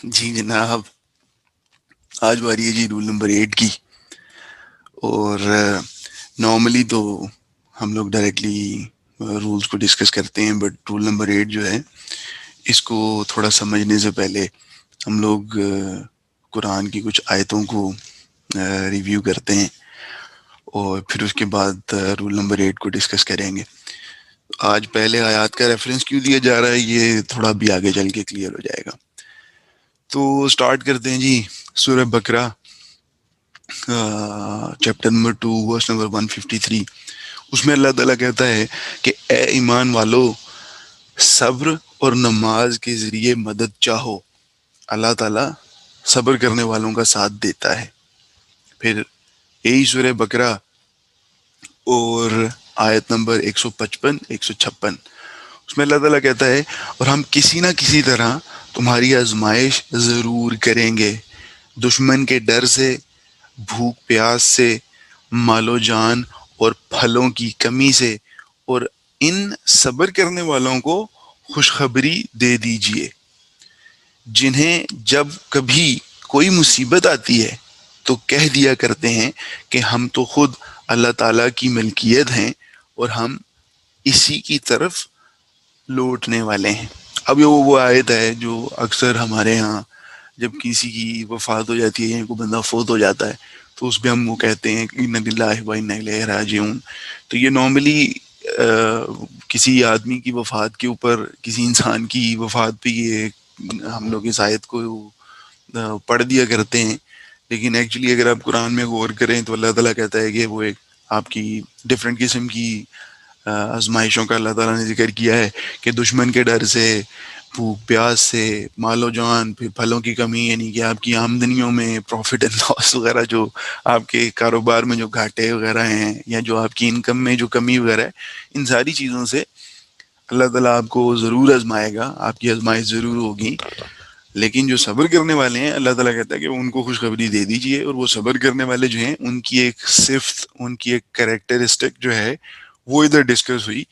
جی جناب، آج باری ہے جی رول نمبر 8 کی. اور نارملی تو ہم لوگ ڈائریکٹلی رولز کو ڈسکس کرتے ہیں، بٹ رول نمبر 8 جو ہے اس کو تھوڑا سمجھنے سے پہلے ہم لوگ قرآن کی کچھ آیتوں کو ریویو کرتے ہیں، اور پھر اس کے بعد رول نمبر 8 کو ڈسکس کریں گے. آج پہلے آیات کا ریفرنس کیوں دیا جا رہا ہے یہ تھوڑا بھی آگے چل کے کلیئر ہو جائے گا. تو سٹارٹ کرتے ہیں جی. سورہ بقرہ چیپٹر نمبر 2 ورس نمبر 153. اس میں اللہ تعالیٰ کہتا ہے کہ اے ایمان والو، صبر اور نماز کے ذریعے مدد چاہو. اللہ تعالیٰ صبر کرنے والوں کا ساتھ دیتا ہے. پھر یہی سورہ بقرہ اور آیت نمبر 155 156، اس میں اللہ تعالیٰ کہتا ہے اور ہم کسی نہ کسی طرح تمہاری آزمائش ضرور کریں گے، دشمن کے ڈر سے، بھوک پیاس سے، مال و جان اور پھلوں کی کمی سے، اور ان صبر کرنے والوں کو خوشخبری دے دیجئے جنہیں جب کبھی کوئی مصیبت آتی ہے تو کہہ دیا کرتے ہیں کہ ہم تو خود اللہ تعالیٰ کی ملکیت ہیں اور ہم اسی کی طرف لوٹنے والے ہیں. اب یہ وہ آیت ہے جو اکثر ہمارے ہاں جب کسی کی وفات ہو جاتی ہے یا کوئی بندہ فوت ہو جاتا ہے تو اس پہ ہم وہ کہتے ہیں کہ انا للہ و انا الیہ راجعون. تو یہ نارملی کسی آدمی کی وفات کے اوپر، کسی انسان کی وفات پہ یہ ہم لوگ اس آیت کو پڑھ دیا کرتے ہیں. لیکن ایکچولی اگر آپ قرآن میں غور کریں تو اللہ تعالیٰ کہتا ہے کہ وہ ایک آپ کی ڈفرینٹ قسم کی آزمائشوں کا اللہ تعالیٰ نے ذکر کیا ہے کہ دشمن کے ڈر سے، بھوک پیاس سے، مال و جان، پھر پھلوں کی کمی، یعنی کہ آپ کی آمدنیوں میں پروفٹ اینڈ لاس وغیرہ، جو آپ کے کاروبار میں جو گھاٹے وغیرہ ہیں یا جو آپ کی انکم میں جو کمی وغیرہ ہے، ان ساری چیزوں سے اللہ تعالیٰ آپ کو ضرور آزمائے گا، آپ کی آزمائش ضرور ہوگی. لیکن جو صبر کرنے والے ہیں اللہ تعالیٰ کہتا ہے کہ ان کو خوشخبری دے دیجئے. اور وہ صبر کرنے والے جو ہیں ان کی ایک صفت، ان کی ایک کریکٹرسٹک جو ہے وہ ادھر ڈسکس ہوئی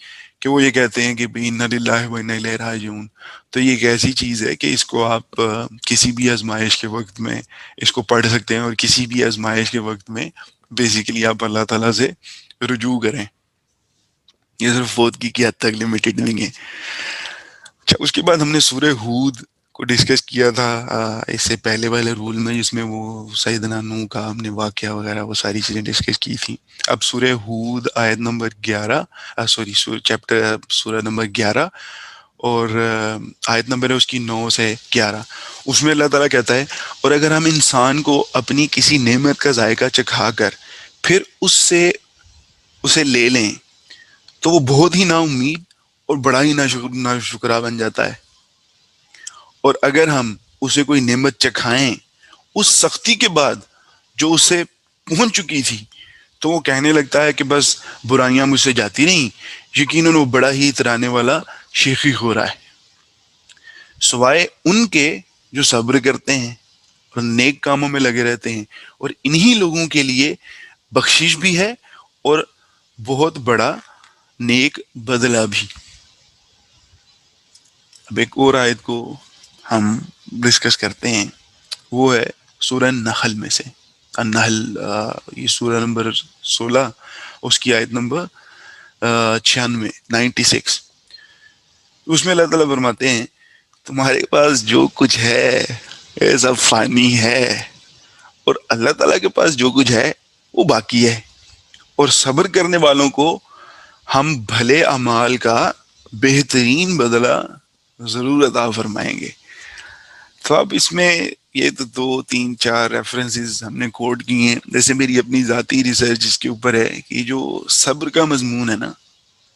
کہ وہ یہ کہتے ہیں کہ انا للہ و انا الیہ راجعون. تو یہ ایک ایسی چیز ہے کہ اس کو آپ کسی بھی آزمائش کے وقت میں اس کو پڑھ سکتے ہیں، اور کسی بھی آزمائش کے وقت میں بیسیکلی آپ اللہ تعالیٰ سے رجوع کریں. یہ صرف فوت کی حد تک لمیٹڈ نہیں ہے. اچھا، اس کے بعد ہم نے سورہ ہود کو ڈسکس کیا تھا اس سے پہلے والے رول میں، جس میں وہ سیدنا نوح کا ہم نے واقعہ وغیرہ وہ ساری چیزیں ڈسکس کی تھی. اب سورہ ہود آیت نمبر 11، چیپٹر سورہ نمبر 11 اور آیت نمبر ہے اس کی 9 سے 11. اس میں اللہ تعالیٰ کہتا ہے اور اگر ہم انسان کو اپنی کسی نعمت کا ذائقہ چکھا کر پھر اس سے اسے لے لیں تو وہ بہت ہی نا امید اور بڑا ہی ناشکرا بن جاتا ہے. اور اگر ہم اسے کوئی نعمت چکھائیں اس سختی کے بعد جو اسے پہنچ چکی تھی تو وہ کہنے لگتا ہے کہ بس برائیاں مجھ سے جاتی نہیں، یقیناً وہ بڑا ہی اترانے والا شیخی ہو رہا ہے. سوائے ان کے جو صبر کرتے ہیں اور نیک کاموں میں لگے رہتے ہیں، اور انہی لوگوں کے لیے بخشش بھی ہے اور بہت بڑا نیک بدلہ بھی. اب ایک اور آیت کو ہم ڈسکس کرتے ہیں، وہ ہے سورہ نحل میں سے النحل، یہ سورہ نمبر 16، اس کی آیت نمبر 96 96. اس میں اللہ تعالیٰ فرماتے ہیں تمہارے پاس جو کچھ ہے یہ سب فانی ہے، اور اللہ تعالیٰ کے پاس جو کچھ ہے وہ باقی ہے، اور صبر کرنے والوں کو ہم بھلے اعمال کا بہترین بدلہ ضرور عطا فرمائیں گے. تو اب اس میں یہ تو 2 3 4 ریفرنسز ہم نے کوٹ کی ہیں. جیسے میری اپنی ذاتی ریسرچ اس کے اوپر ہے کہ جو صبر کا مضمون ہے نا،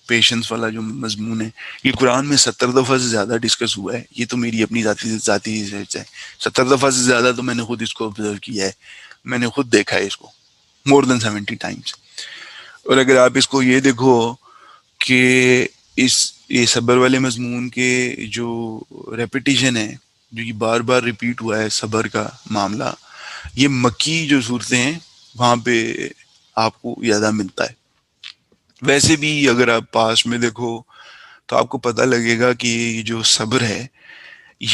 پیشنس والا جو مضمون ہے، یہ قرآن میں 70 دفعہ سے زیادہ ڈسکس ہوا ہے. یہ تو میری اپنی ذاتی ریسرچ ہے. 70 دفعہ سے زیادہ تو میں نے خود اس کو آبزرو کیا ہے، میں نے خود دیکھا ہے اس کو مور دین 70 ٹائمس. اور اگر آپ اس کو یہ دیکھو کہ یہ صبر والے مضمون کے جو ریپیٹیشن ہے، جو یہ بار بار ریپیٹ ہوا ہے صبر کا معاملہ، یہ مکی جو صورتیں ہیں وہاں پہ آپ کو زیادہ ملتا ہے. ویسے بھی اگر آپ پاس میں دیکھو تو آپ کو پتہ لگے گا کہ یہ جو صبر ہے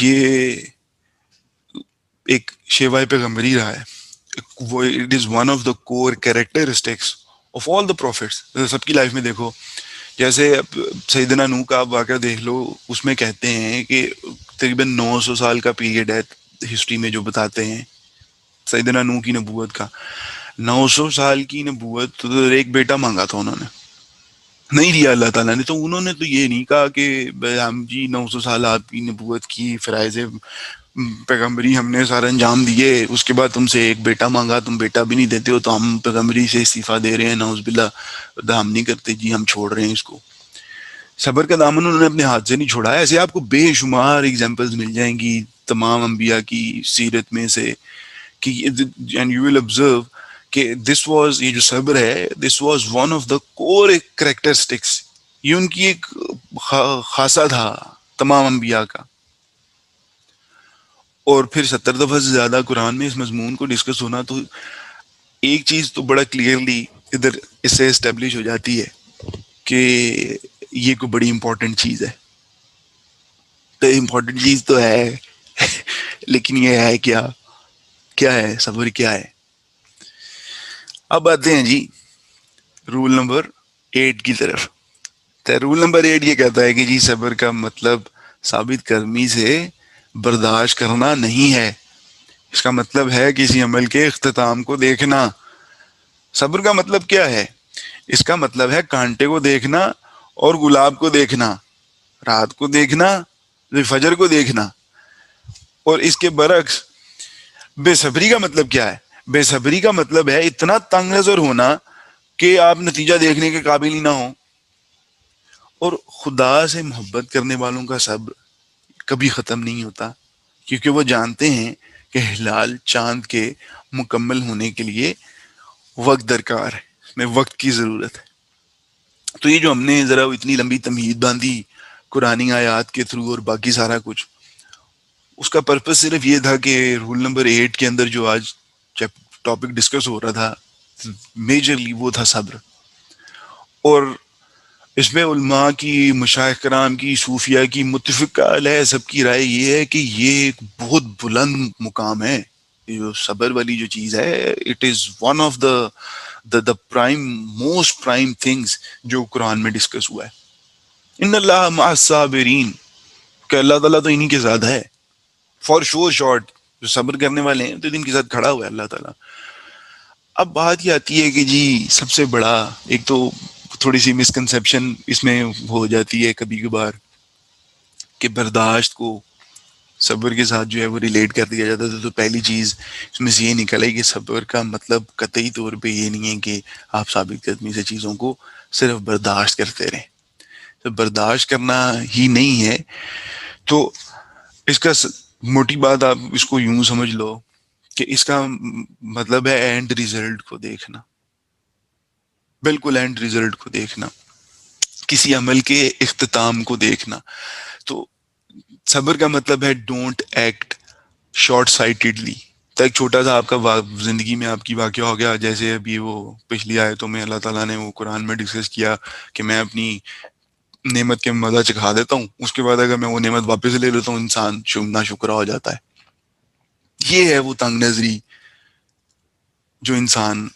یہ ایک شیوائے پیغمبری رہا ہے. وہ it is one of the core characteristics of all the prophets. سب کی لائف میں دیکھو, جیسے اب سیدنا نوح کا آپ واقعہ دیکھ لو, اس میں کہتے ہیں کہ تقریباً 900 سال کا پیریڈ ہے ہسٹری میں جو بتاتے ہیں سیدنا نوح کی نبوت کا. 900 سال کی نبوت, تو ایک بیٹا مانگا تھا انہوں نے, نہیں دیا اللہ تعالیٰ نے. تو انہوں نے تو یہ نہیں کہا کہ ہم جی 900 سال آپ کی نبوت کی فرائض پیغمبری ہم نے سارا انجام دیے, اس کے بعد تم سے ایک بیٹا مانگا, تم بیٹا بھی نہیں دیتے ہو, تو ہم پیغمبری سے استعفیٰ دے رہے ہیں, نعوذ باللہ, ہم نہیں کرتے جی, ہم چھوڑ رہے ہیں اس کو. صبر کا دامن انہوں نے اپنے ہاتھ سے نہیں چھوڑا. ایسے آپ کو بے شمار ایگزامپلز مل جائیں گی تمام انبیاء کی سیرت میں سے کہ اینڈ یو ول آبزرو کہ دس واز, یہ جو صبر ہے, this was one of the core characteristics. یہ ان کی ایک خاصہ تھا تمام انبیاء کا. اور پھر 70 دفعہ سے زیادہ قرآن میں اس مضمون کو ڈسکس ہونا, تو ایک چیز تو بڑا کلیئرلی ادھر اس سے اسٹیبلش ہو جاتی ہے کہ یہ کوئی بڑی امپورٹنٹ چیز ہے. تو امپورٹنٹ چیز تو ہے لیکن یہ ہے کیا, کیا ہے صبر, کیا ہے. اب آتے ہیں جی رول نمبر 8 کی طرف. تو رول نمبر 8 یہ کہتا ہے کہ جی صبر کا مطلب ثابت قدمی سے برداشت کرنا نہیں ہے. اس کا مطلب ہے کسی عمل کے اختتام کو دیکھنا. صبر کا مطلب کیا ہے؟ اس کا مطلب ہے کانٹے کو دیکھنا اور گلاب کو دیکھنا, رات کو دیکھنا, فجر کو دیکھنا. اور اس کے برعکس بے صبری کا مطلب کیا ہے؟ بے صبری کا مطلب ہے اتنا تنگ نظر ہونا کہ آپ نتیجہ دیکھنے کے قابل ہی نہ ہوں. اور خدا سے محبت کرنے والوں کا صبر کبھی ختم نہیں ہوتا, کیونکہ وہ جانتے ہیں کہ ہلال چاند کے مکمل ہونے کے لیے وقت درکار ہے, میں وقت کی ضرورت ہے. تو یہ جو ہم نے ذرا اتنی لمبی تمہید باندھی قرآنی آیات کے تھرو اور باقی سارا کچھ, اس کا پرپس صرف یہ تھا کہ رول نمبر 8 کے اندر جو آج ٹاپک ڈسکس ہو رہا تھا میجرلی وہ تھا صبر. اور اس میں علماء کی, مشائخ کرام کی, صوفیاء کی متفقہ علیہ سب کی رائے یہ ہے کہ یہ ایک بہت بلند مقام ہے. یہ جو صبر والی جو چیز ہے, it is one of the prime most prime things جو قرآن میں ڈسکس ہوا ہے. ان اللہ مع الصابرین, کہ اللہ تعالیٰ تو انہی کے ساتھ ہے. فار شور شارٹ جو صبر کرنے والے ہیں تو ان کے ساتھ کھڑا ہوا ہے اللہ تعالیٰ. اب بات یہ آتی ہے کہ جی سب سے بڑا, ایک تو تھوڑی سی مسکنسیپشن اس میں ہو جاتی ہے کبھی کبھار کہ برداشت کو صبر کے ساتھ جو ہے وہ ریلیٹ کر دیا جاتا تھا. تو پہلی چیز اس میں سے یہ نکلا کہ صبر کا مطلب قطعی طور پہ یہ نہیں ہے کہ آپ ثابت قدمی سے چیزوں کو صرف برداشت کرتے رہیں. تو برداشت کرنا ہی نہیں ہے. تو اس کا موٹی بات آپ اس کو یوں سمجھ لو کہ اس کا مطلب ہے اینڈ ریزلٹ کو دیکھنا, بالکل اینڈ ریزلٹ کو دیکھنا, کسی عمل کے اختتام کو دیکھنا. تو صبر کا مطلب ہے ڈونٹ ایکٹ شارٹ سائٹڈلی. تو ایک چھوٹا سا آپ کا زندگی میں آپ کی واقعہ ہو گیا, جیسے ابھی وہ پچھلی آیتوں میں اللہ تعالیٰ نے وہ قرآن میں ڈسکس کیا کہ میں اپنی نعمت کے مزہ چکھا دیتا ہوں, اس کے بعد اگر میں وہ نعمت واپس لے لیتا ہوں انسان ناشکرا ہو جاتا ہے. یہ ہے وہ تنگ نظری جو انسان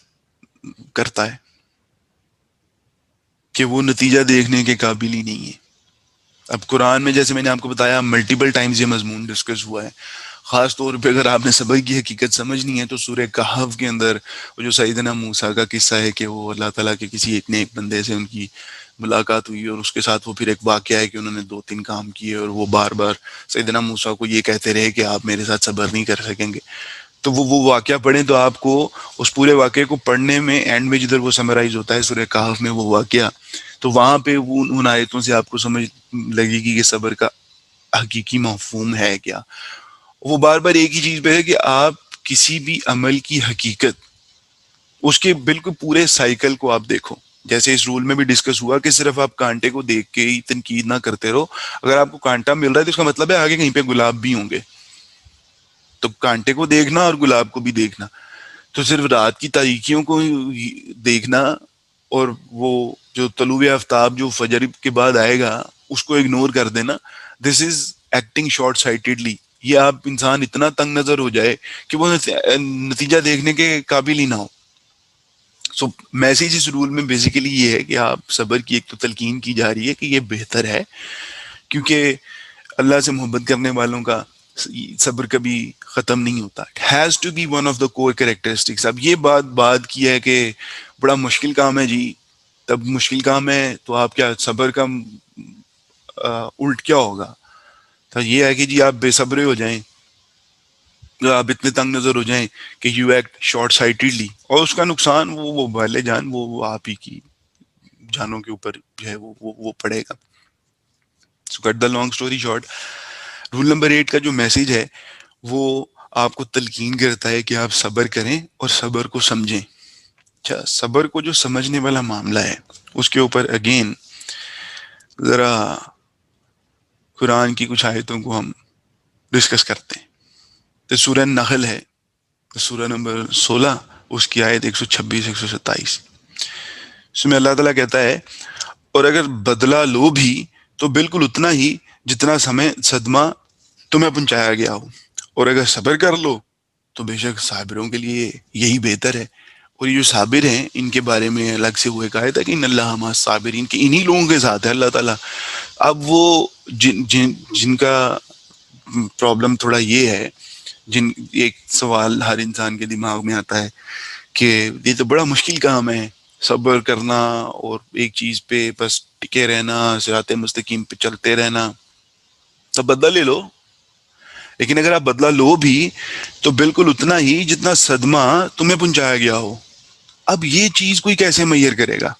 کرتا ہے کہ وہ نتیجہ دیکھنے کے قابل ہی نہیں ہے. اب قرآن میں جیسے میں نے آپ کو بتایا ملٹیپل ٹائمز یہ مضمون ڈسکس ہوا ہے. خاص طور پہ اگر آپ نے صبر کی حقیقت سمجھنی ہے تو سورہ کہف کے اندر وہ جو سیدنا موسیٰ کا قصہ ہے کہ وہ اللہ تعالیٰ کے کسی ایک نیک بندے سے ان کی ملاقات ہوئی, اور اس کے ساتھ وہ پھر ایک واقعہ ہے کہ انہوں نے 2-3 کام کیے اور وہ بار بار سیدنا موسیٰ کو یہ کہتے رہے کہ آپ میرے ساتھ صبر نہیں کر سکیں گے. تو وہ واقعہ پڑھیں تو آپ کو اس پورے واقعے کو پڑھنے میں اینڈ میں جدھر وہ سمرائز ہوتا ہے سورہ کہف میں وہ واقعہ, تو وہاں پہ وہ ان آیتوں سے آپ کو سمجھ لگے گی کہ صبر کا حقیقی مفہوم ہے کیا. وہ بار بار ایک ہی چیز پہ ہے کہ آپ کسی بھی عمل کی حقیقت, اس کے بالکل پورے سائیکل کو آپ دیکھو. جیسے اس رول میں بھی ڈسکس ہوا کہ صرف آپ کانٹے کو دیکھ کے ہی تنقید نہ کرتے رہو. اگر آپ کو کانٹا مل رہا ہے تو اس کا مطلب ہے آگے کہیں پہ گلاب بھی ہوں گے. تو کانٹے کو دیکھنا اور گلاب کو بھی دیکھنا. تو صرف رات کی تاریکیوں کو دیکھنا اور وہ جو طلوع آفتاب جو فجر کے بعد آئے گا اس کو اگنور کر دینا, دس از ایکٹنگ شارٹ سائٹڈلی. یہ آپ انسان اتنا تنگ نظر ہو جائے کہ وہ نتیجہ دیکھنے کے قابل ہی نہ ہو. سو میسیج اس رول میں بیسیکلی یہ ہے کہ آپ صبر کی ایک تو تلقین کی جا رہی ہے کہ یہ بہتر ہے، کیونکہ اللہ سے محبت کرنے والوں کا صبر کبھی ختم نہیں ہوتا. It has to be one of the core characteristics. اب یہ بات کی ہے کہ بڑا مشکل کام ہے جی، تب مشکل کام ہے تو آپ کیا صبر کا الٹ کیا ہوگا؟ تو یہ ہے کہ جی آپ بے صبرے ہو جائیں، آپ اتنے تنگ نظر ہو جائیں کہ یو ایکٹ شارٹ سائٹڈلی، اور اس کا نقصان وہ والے جان وہ آپ ہی کی جانوں کے اوپر جو ہے وہ پڑے گا. So cut the long story short, roll number 8 کا جو میسج ہے وہ آپ کو تلقین کرتا ہے کہ آپ صبر کریں اور صبر کو سمجھیں. اچھا، صبر کو جو سمجھنے والا معاملہ ہے اس کے اوپر اگین ذرا قرآن کی کچھ آیتوں کو ہم ڈسکس کرتے ہیں. تو سورہ نحل ہے، سورہ نمبر 16، اس کی آیت 126 127. اس میں اللہ تعالیٰ کہتا ہے اور اگر بدلہ لو بھی تو بالکل اتنا ہی جتنا صدمہ تمہیں پہنچایا گیا ہو، اور اگر صبر کر لو تو بے شک صابروں کے لیے یہی بہتر ہے. اور یہ جو صابر ہیں ان کے بارے میں الگ سے وہ ایک آیت ہے کہ ان اللہ مع الصابرین، کہ انہی لوگوں کے ساتھ ہے اللہ تعالیٰ. اب وہ جن کا پرابلم تھوڑا یہ ہے، ایک سوال ہر انسان کے دماغ میں آتا ہے کہ یہ تو بڑا مشکل کام ہے صبر کرنا اور ایک چیز پہ بس ٹکے رہنا، صراط مستقیم پہ چلتے رہنا. تو بدلہ لے لو، لیکن اگر آپ بدلہ لو بھی تو بالکل اتنا ہی جتنا صدمہ تمہیں پہنچایا گیا ہو. اب یہ چیز کوئی کیسے میئر کرے گا؟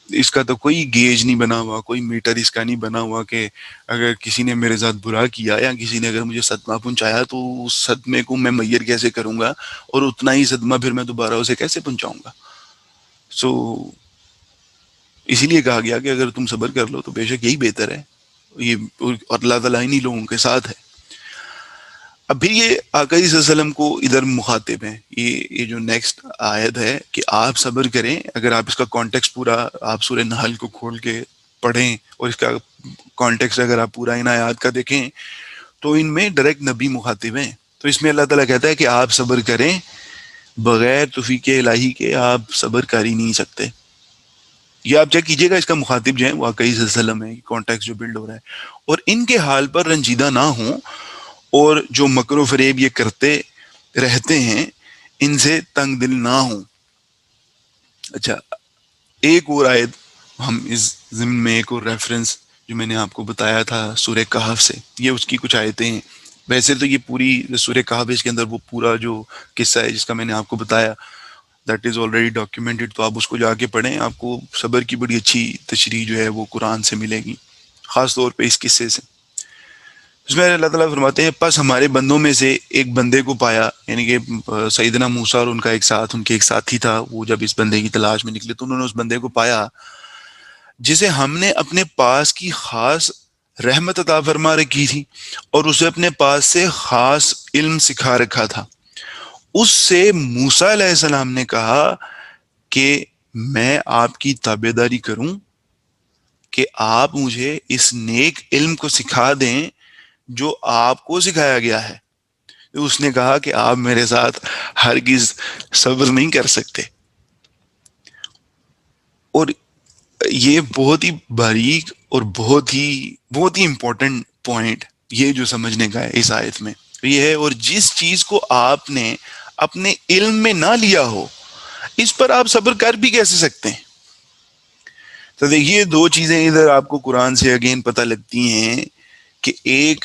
اس کا تو کوئی گیج نہیں بنا ہوا، کوئی میٹر اس کا نہیں بنا ہوا کہ اگر کسی نے میرے ساتھ برا کیا یا کسی نے اگر مجھے صدمہ پہنچایا تو اس صدمے کو میں میئر کیسے کروں گا، اور اتنا ہی صدمہ پھر میں دوبارہ اسے کیسے پہنچاؤں گا. سو اسی لیے کہا گیا کہ اگر تم صبر کر لو تو بے شک یہی بہتر ہے. یہ اور اللہ تعالیٰ انہی لوگوں کے ساتھ ہے. اب پھر یہ آقا صلی اللہ علیہ وسلم کو ادھر مخاطب ہیں. یہ جو نیکسٹ آیت ہے کہ آپ صبر کریں، اگر آپ اس کا کانٹیکس پورا آپ سورہ نحل کو کھول کے پڑھیں اور اس کا کانٹیکس اگر آپ پورا ان آیات کا دیکھیں تو ان میں ڈائریکٹ نبی مخاطب ہیں. تو اس میں اللہ تعالیٰ کہتا ہے کہ آپ صبر کریں، بغیر توفیق الہی کے آپ صبر کر ہی نہیں سکتے. یہ آپ چیک کیجئے گا، اس کا مخاطب جو ہے وہ آقا صلی اللہ علیہ وسلم ہے، کانٹیکس جو بلڈ ہو رہا ہے. اور ان کے حال پر رنجیدہ نہ ہوں، اور جو مکر و فریب یہ کرتے رہتے ہیں ان سے تنگ دل نہ ہوں. اچھا، ایک اور آیت ہم اس ضمن میں ایک اور ریفرنس جو میں نے آپ کو بتایا تھا سورہ کہف سے، یہ اس کی کچھ آیتیں ہیں. ویسے تو یہ پوری سورہ کہف اس کے اندر وہ پورا جو قصہ ہے جس کا میں نے آپ کو بتایا دیٹ از آلریڈی ڈاکیومنٹڈ، تو آپ اس کو جا کے پڑھیں، آپ کو صبر کی بڑی اچھی تشریح جو ہے وہ قرآن سے ملے گی، خاص طور پہ اس قصے سے. اس میں اللہ تعالیٰ فرماتے ہیں پس ہمارے بندوں میں سے ایک بندے کو پایا، یعنی کہ سیدنا موسیٰ اور ان کا ان کے ایک ساتھی تھا، وہ جب اس بندے کی تلاش میں نکلے تو انہوں نے اس بندے کو پایا جسے ہم نے اپنے پاس کی خاص رحمت عطا فرما رکھی تھی اور اسے اپنے پاس سے خاص علم سکھا رکھا تھا. اس سے موسیٰ علیہ السلام نے کہا کہ میں آپ کی تابعداری کروں کہ آپ مجھے اس نیک علم کو سکھا دیں جو آپ کو سکھایا گیا ہے. اس نے کہا کہ آپ میرے ساتھ ہرگز صبر نہیں کر سکتے. اور یہ بہت ہی باریک اور بہت ہی امپورٹنٹ پوائنٹ یہ جو سمجھنے کا ہے اس آیت میں یہ ہے، اور جس چیز کو آپ نے اپنے علم میں نہ لیا ہو اس پر آپ صبر کر بھی کیسے سکتے ہیں؟ تو دیکھیے دو چیزیں ادھر آپ کو قرآن سے اگین پتہ لگتی ہیں کہ ایک،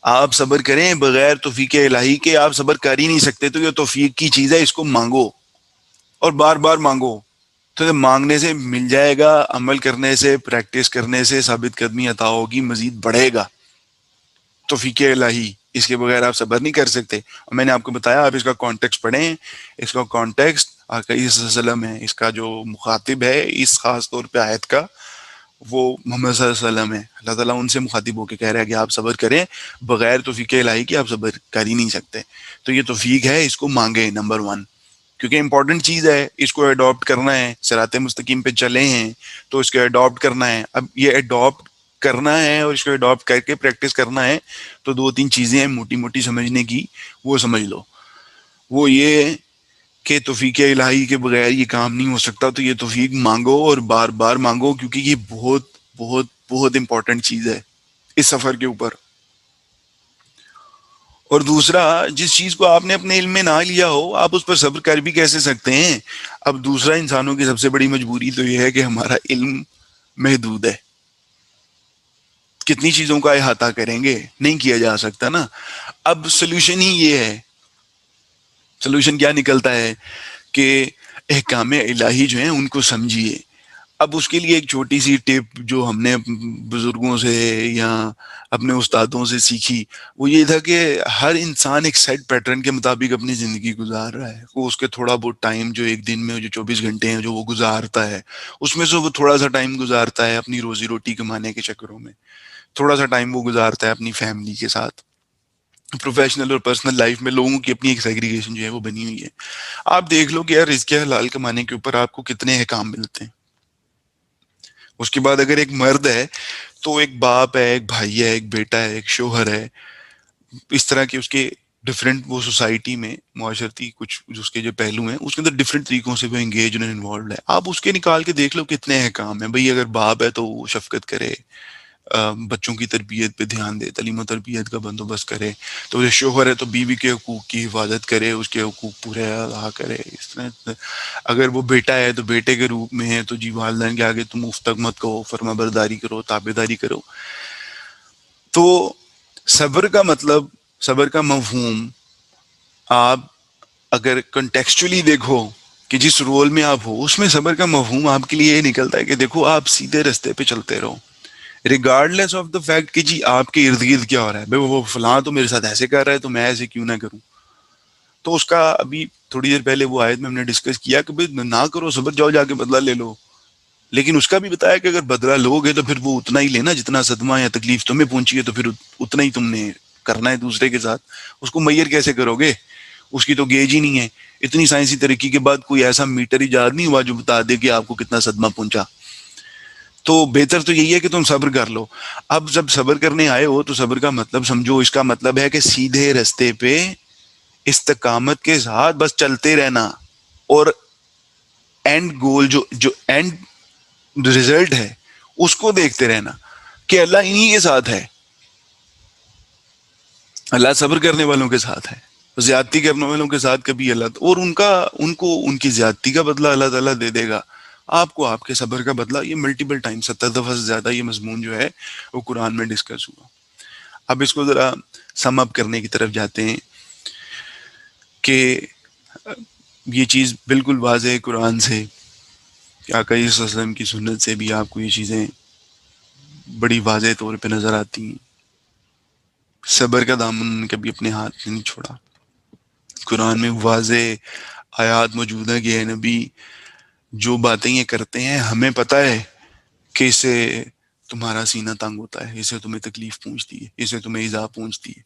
آپ صبر کریں بغیر توفیق الہی کے آپ صبر کر ہی نہیں سکتے، تو یہ توفیق کی چیز ہے، اس کو مانگو اور بار بار مانگو. تو مانگنے سے مل جائے گا، عمل کرنے سے، پریکٹس کرنے سے ثابت قدمی عطا ہوگی، مزید بڑھے گا توفیق الہی. اس کے بغیر آپ صبر نہیں کر سکتے. اور میں نے آپ کو بتایا آپ اس کا کانٹیکسٹ پڑھیں، اس کا کانٹیکسٹ آقا صلی اللہ علیہ وسلم ہے، اس کا جو مخاطب ہے اس خاص طور پہ آیت کا وہ محمد صلی اللہ علیہ وسلم ہے. اللہ تعالیٰ ان سے مخاطب ہو کے کہہ رہا ہے کہ آپ صبر کریں بغیر توفیق الہی کے آپ صبر کر ہی نہیں سکتے. تو یہ توفیق ہے، اس کو مانگے نمبر 1، کیونکہ امپورٹنٹ چیز ہے، اس کو اڈاپٹ کرنا ہے، صراط مستقیم پہ چلے ہیں تو اس کو اڈاپٹ کرنا ہے. اب یہ اڈاپٹ کرنا ہے اور اس کو اڈاپٹ کر کے پریکٹس کرنا ہے تو دو تین چیزیں ہیں موٹی موٹی سمجھنے کی، وہ سمجھ لو. وہ یہ ہے کہ توفیق الہی کے بغیر یہ کام نہیں ہو سکتا، تو یہ توفیق مانگو اور بار بار مانگو، کیونکہ یہ بہت بہت بہت امپورٹنٹ چیز ہے اس سفر کے اوپر. اور دوسرا، جس چیز کو آپ نے اپنے علم میں نہ لیا ہو آپ اس پر صبر کر بھی کیسے سکتے ہیں؟ اب دوسرا، انسانوں کی سب سے بڑی مجبوری تو یہ ہے کہ ہمارا علم محدود ہے. کتنی چیزوں کا احاطہ کریں گے؟ نہیں کیا جا سکتا نا. اب سولوشن ہی یہ ہے. سولوشن کیا نکلتا ہے کہ احکام الہی جو ہیں ان کو سمجھیے. اب اس کے لیے ایک چھوٹی سی ٹپ جو ہم نے بزرگوں سے یا اپنے استادوں سے سیکھی، وہ یہ تھا کہ ہر انسان ایک سیٹ پیٹرن کے مطابق اپنی زندگی گزار رہا ہے. وہ اس کے تھوڑا بہت ٹائم جو ایک دن میں جو 24 گھنٹے ہیں جو وہ گزارتا ہے، اس میں سے وہ تھوڑا سا ٹائم گزارتا ہے اپنی روزی روٹی کمانے کے چکروں میں، تھوڑا سا ٹائم وہ گزارتا ہے اپنی فیملی کے ساتھ. پروفیشنل اور پرسنل لائف میں لوگوں کی اپنی ایک سیگریگیشن جو ہے وہ بنی ہوئی ہے. آپ دیکھ لو کہ یار رزق حلال کمانے کے اوپر آپ کو کتنے احکام ملتے ہیں. اس کے بعد اگر ایک مرد ہے تو ایک باپ ہے، ایک بھائی ہے، ایک بیٹا ہے، ایک شوہر ہے. اس طرح کے اس کے ڈفرینٹ وہ سوسائٹی میں معاشرتی کچھ جو اس کے جو پہلو ہیں اس کے اندر ڈفرینٹ طریقوں سے وہ انگیج اور انوالوڈ ہے. آپ اس کے نکال کے دیکھ لو کتنے احکام ہیں. بھئی اگر باپ ہے تو وہ شفقت کرے، بچوں کی تربیت پہ دھیان دے، تعلیم و تربیت کا بندوبست کرے. تو جو شوہر ہے تو بیوی کے حقوق کی حفاظت کرے، اس کے حقوق پورے ادا کرے. اس طرح اگر وہ بیٹا ہے تو بیٹے کے روپ میں ہے تو جی والدین کے آگے تم اف تک مت کہو، فرما برداری کرو، تابع داری کرو. تو صبر کا مطلب، صبر کا مفہوم آپ اگر کنٹیکسچولی دیکھو کہ جس رول میں آپ ہو اس میں صبر کا مفہوم آپ کے لیے یہ نکلتا ہے کہ دیکھو آپ سیدھے رستے پہ چلتے رہو ریگارڈلیس آف دا فیکٹ کہ جی آپ کے ارد گرد کیا ہو رہا ہے. بھائی وہ فلاں تو میرے ساتھ ایسے کر رہا ہے تو میں ایسے کیوں نہ کروں. تو اس کا ابھی تھوڑی دیر پہلے وہ آیت میں ہم نے ڈسکس کیا کہ بھائی نہ کرو صبر، جاؤ جا کے بدلہ لے لو. لیکن اس کا بھی بتایا کہ اگر بدلہ لو گے تو پھر وہ اتنا ہی لینا جتنا صدمہ یا تکلیف تمہیں پہنچی ہے، تو پھر اتنا ہی تم نے کرنا ہے دوسرے کے ساتھ. اس کو میئر کیسے کرو گے؟ اس کی تو گیج ہی نہیں ہے. اتنی سائنسی ترقی کے بعد کوئی ایسا میٹر ایجاد نہیں ہوا جو بتا دے کہ آپ کو کتنا صدمہ پہنچا. تو بہتر تو یہی ہے کہ تم صبر کر لو. اب جب صبر کرنے آئے ہو تو صبر کا مطلب سمجھو. اس کا مطلب ہے کہ سیدھے رستے پہ استقامت کے ساتھ بس چلتے رہنا، اور اینڈ گول جو اینڈ ریزلٹ ہے اس کو دیکھتے رہنا کہ اللہ انہی کے ساتھ ہے. اللہ صبر کرنے والوں کے ساتھ ہے، زیادتی کرنے والوں کے ساتھ کبھی اللہ، اور ان کو ان کی زیادتی کا بدلہ اللہ تعالیٰ دے دے گا. آپ کو آپ کے صبر کا بدلہ. یہ ملٹیپل ٹائم 70 دفعہ سے زیادہ یہ مضمون جو ہے وہ قرآن میں ڈسکس ہوا. اب اس کو ذرا سم اپ کرنے کی طرف جاتے ہیں کہ یہ چیز بالکل واضح ہے قرآن سے کہ آقا صلی اللہ علیہ وسلم کی سنت سے بھی آپ کو یہ چیزیں بڑی واضح طور پہ نظر آتی ہیں. صبر کا دامن کبھی اپنے ہاتھ سے نہیں چھوڑا. قرآن میں واضح آیات موجود ہے کہ اے نبی جو باتیں یہ کرتے ہیں ہمیں پتہ ہے کہ اسے تمہارا سینہ تنگ ہوتا ہے، اسے تمہیں تکلیف پہنچتی ہے، اسے تمہیں ایذا پہنچتی ہے.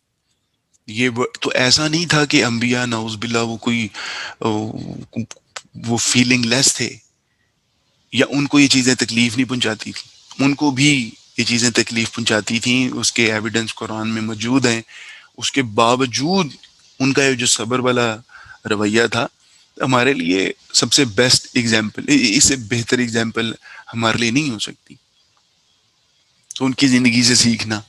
یہ تو ایسا نہیں تھا کہ انبیاء نعوذ باللہ وہ کوئی وہ فیلنگ لیس تھے یا ان کو یہ چیزیں تکلیف نہیں پہنچاتی تھیں. ان کو بھی یہ چیزیں تکلیف پہنچاتی تھیں. اس کے ایویڈنس قرآن میں موجود ہیں. اس کے باوجود ان کا یہ جو صبر والا رویہ تھا ہمارے لیے سب سے بیسٹ ایگزامپل، اس سے بہتر ایگزامپل ہمارے لیے نہیں ہو سکتی. تو ان کی زندگی سے سیکھنا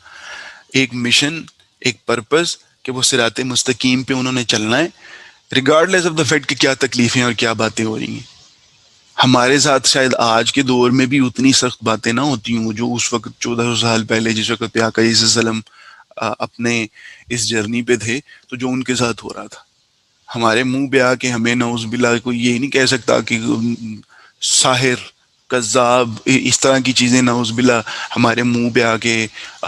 ایک مشن، ایک پرپس کہ وہ صراط مستقیم پہ انہوں نے چلنا ہے ریگارڈلیس آف دا فیکٹ کہ کیا تکلیفیں اور کیا باتیں ہو رہی ہیں. ہمارے ساتھ شاید آج کے دور میں بھی اتنی سخت باتیں نہ ہوتی ہوں جو اس وقت 1400 سال پہلے جس وقت پہ آقا صلی اللہ علیہ وسلم اپنے اس جرنی پہ تھے تو جو ان کے ساتھ ہو رہا تھا. ہمارے منہ پہ آ کے ہمیں نعوذ باللہ کوئی یہ نہیں کہہ سکتا کہ ساحر، کذاب، اس طرح کی چیزیں نعوذ باللہ ہمارے منہ پہ آ کے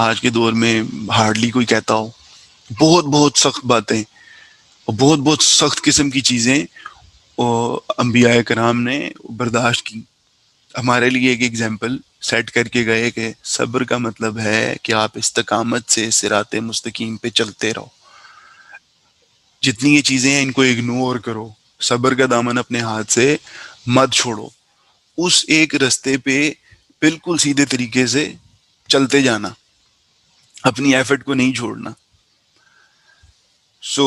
آج کے دور میں ہارڈلی کوئی کہتا ہو. بہت بہت سخت باتیں اور بہت بہت سخت قسم کی چیزیں اور انبیاء کرام نے برداشت کی. ہمارے لیے ایک ایگزامپل سیٹ کر کے گئے کہ صبر کا مطلب ہے کہ آپ استقامت سے صراط مستقیم پہ چلتے رہو. جتنی یہ چیزیں ہیں ان کو اگنور کرو، صبر کا دامن اپنے ہاتھ سے مت چھوڑو. اس ایک رستے پہ بالکل سیدھے طریقے سے چلتے جانا, اپنی ایفرٹ کو نہیں چھوڑنا. So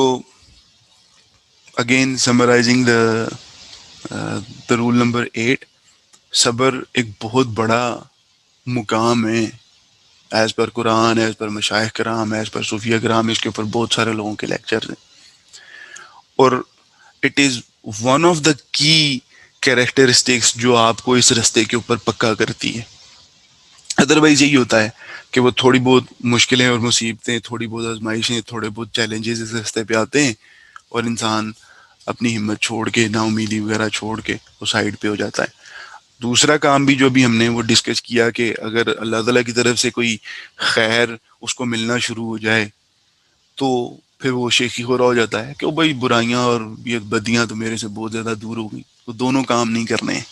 again summarising the role number 8, صبر ایک بہت بڑا مقام ہے ایز پر قرآن, ایز پر مشائخ کرام, ایز پر صوفیہ کرام. اس کے اوپر بہت سارے لوگوں کے لیکچرز ہیں, اور اٹ از ون آف دا کی کیریکٹرسٹکس جو آپ کو اس رستے کے اوپر پکا کرتی ہے. ادروائز یہی ہوتا ہے کہ وہ تھوڑی بہت مشکلیں اور مصیبتیں, تھوڑی بہت آزمائشیں, تھوڑے بہت چیلنجز اس رستے پہ آتے ہیں, اور انسان اپنی ہمت چھوڑ کے, نا امیدی وغیرہ چھوڑ کے وہ سائڈ پہ ہو جاتا ہے. دوسرا کام بھی جو بھی ہم نے وہ ڈسکس کیا کہ اگر اللہ تعالیٰ کی طرف سے کوئی خیر اس کو ملنا شروع ہو جائے تو پھر وہ شیخی خورا ہو جاتا ہے کہ وہ بھائی برائیاں اور یہ بدیاں تو میرے سے بہت زیادہ دور ہو گئی. تو دونوں کام نہیں کرنے ہیں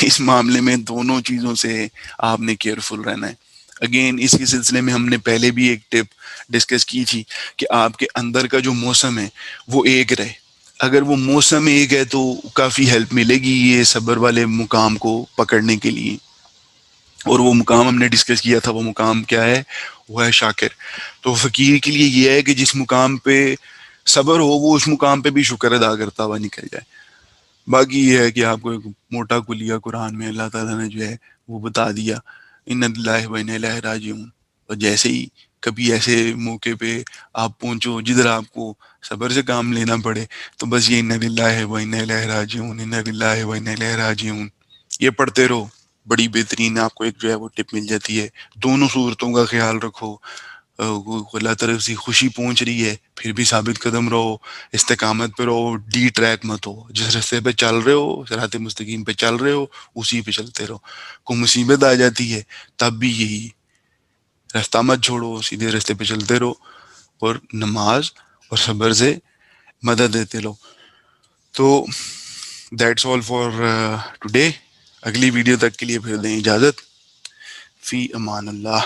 اس معاملے میں, دونوں چیزوں سے آپ نے کیئرفل رہنا ہے. اگین اس کے سلسلے میں ہم نے پہلے بھی ایک ٹپ ڈسکس کی تھی کہ آپ کے اندر کا جو موسم ہے وہ ایک رہے. اگر وہ موسم ایک ہے تو کافی ہیلپ ملے گی یہ صبر والے مقام کو پکڑنے کے لیے. اور وہ مقام ہم نے ڈسکس کیا تھا, وہ مقام کیا ہے, وہ ہے شاکر. تو فقیر کے لیے یہ ہے کہ جس مقام پہ صبر ہو وہ اس مقام پہ بھی شکر ادا کرتا ہوا نکل جائے. باقی یہ ہے کہ آپ کو ایک موٹا کلیہ قرآن میں اللہ تعالیٰ نے جو ہے وہ بتا دیا, ان اللہ و انا الیہ راجعون. اور جیسے ہی کبھی ایسے موقع پہ آپ پہنچو جدھر آپ کو صبر سے کام لینا پڑے تو بس یہ ان للہ و انا الیہ راجعون, ان للہ و انا الیہ راجعون یہ پڑھتے رہو. بڑی بہترین آپ کو ایک جو ہے وہ ٹپ مل جاتی ہے. دونوں صورتوں کا خیال رکھو, اللہ طرف سے خوشی پہنچ رہی ہے پھر بھی ثابت قدم رہو, استقامت پہ رہو, ڈی ٹریک مت ہو. جس رستے پہ چل رہے ہو, صراط مستقیم پہ چل رہے ہو, اسی پہ چلتے رہو. کوئی مصیبت آ جاتی ہے تب بھی یہی راستہ مت چھوڑو, سیدھے رستے پہ چلتے رہو اور نماز اور صبر سے مدد دیتے رہو. تو دیٹس آل فار ٹوڈے. اگلی ویڈیو تک کے لیے پھر دیں اجازت. فی امان اللہ.